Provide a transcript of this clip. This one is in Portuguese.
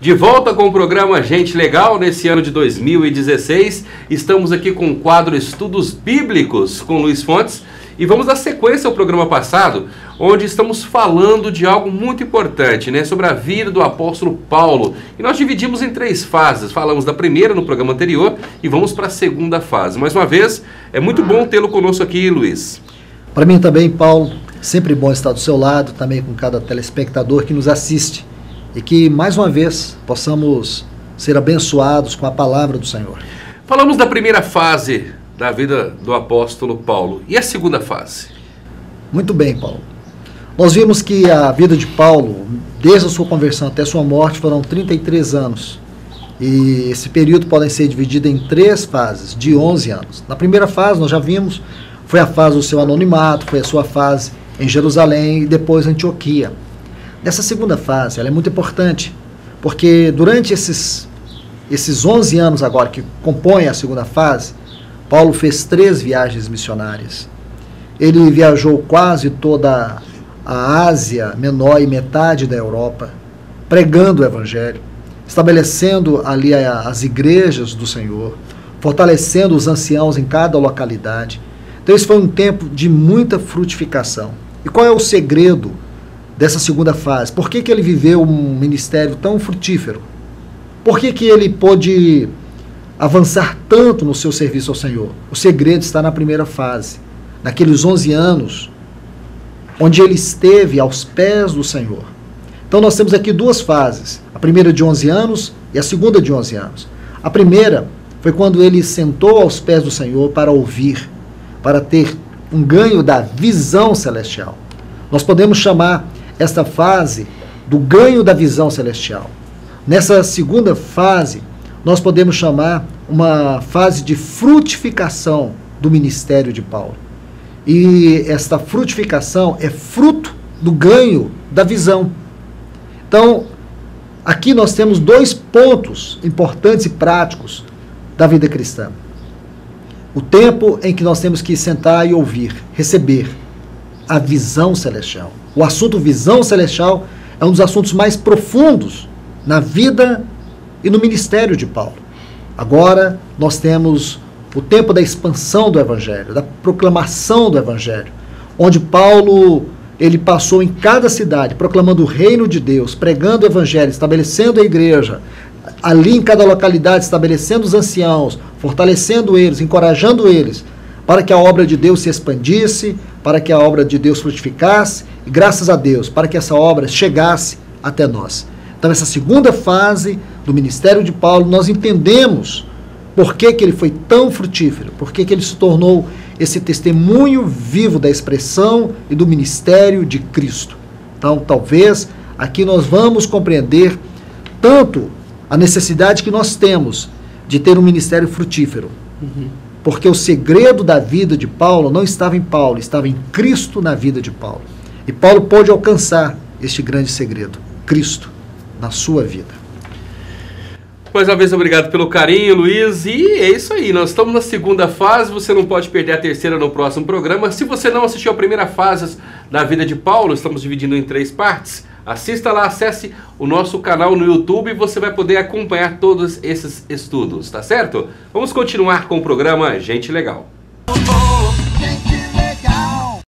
De volta com o programa Gente Legal, nesse ano de 2016, estamos aqui com o quadro Estudos Bíblicos com Luiz Fontes e vamos dar sequência ao programa passado, onde estamos falando de algo muito importante, sobre a vida do apóstolo Paulo. E nós dividimos em 3 fases, falamos da primeira no programa anterior e vamos para a segunda fase. Mais uma vez, é muito bom tê-lo conosco aqui, Luiz. Para mim também, Paulo, sempre bom estar do seu lado, também com cada telespectador que nos assiste. E que, mais uma vez, possamos ser abençoados com a palavra do Senhor. Falamos da primeira fase da vida do apóstolo Paulo. E a segunda fase? Muito bem, Paulo. Nós vimos que a vida de Paulo, desde a sua conversão até a sua morte, foram 33 anos. E esse período pode ser dividido em 3 fases, de 11 anos. Na primeira fase, nós já vimos, foi a fase do seu anonimato, foi a sua fase em Jerusalém e depois Antioquia. Nessa segunda fase, ela é muito importante, porque durante esses 11 anos agora que compõem a segunda fase, Paulo fez 3 viagens missionárias. Ele viajou quase toda a Ásia Menor e metade da Europa, pregando o Evangelho, estabelecendo ali as igrejas do Senhor, fortalecendo os anciãos em cada localidade. Então esse foi um tempo de muita frutificação. E qual é o segredo dessa segunda fase? Por que ele viveu um ministério tão frutífero? Por que ele pôde avançar tanto no seu serviço ao Senhor? O segredo está na primeira fase, naqueles 11 anos, onde ele esteve aos pés do Senhor. Então nós temos aqui 2 fases, a primeira de 11 anos e a segunda de 11 anos. A primeira foi quando ele sentou aos pés do Senhor para ouvir, para ter um ganho da visão celestial. Nós podemos chamar esta fase do ganho da visão celestial. Nessa segunda fase, nós podemos chamar uma fase de frutificação do ministério de Paulo. E esta frutificação é fruto do ganho da visão. Então, aqui nós temos 2 pontos importantes e práticos da vida cristã. O tempo em que nós temos que sentar e ouvir, receber a visão celestial. O assunto visão celestial é um dos assuntos mais profundos na vida e no ministério de Paulo. Agora nós temos o tempo da expansão do Evangelho, da proclamação do Evangelho, onde Paulo ele passou em cada cidade proclamando o reino de Deus, pregando o Evangelho, estabelecendo a igreja, ali em cada localidade estabelecendo os anciãos, fortalecendo eles, encorajando eles, para que a obra de Deus se expandisse, para que a obra de Deus frutificasse, e graças a Deus, para que essa obra chegasse até nós. Então, essa segunda fase do ministério de Paulo, nós entendemos por que ele foi tão frutífero, por que ele se tornou esse testemunho vivo da expressão e do ministério de Cristo. Então, talvez, aqui nós vamos compreender tanto a necessidade que nós temos de ter um ministério frutífero, porque o segredo da vida de Paulo não estava em Paulo, estava em Cristo na vida de Paulo. E Paulo pôde alcançar este grande segredo, Cristo, na sua vida. Mais uma vez, obrigado pelo carinho, Luiz. E é isso aí, nós estamos na segunda fase, você não pode perder a terceira no próximo programa. Se você não assistiu a primeira fase da vida de Paulo, estamos dividindo em 3 partes. Assista lá, acesse o nosso canal no YouTube e você vai poder acompanhar todos esses estudos, tá certo? Vamos continuar com o programa Gente Legal.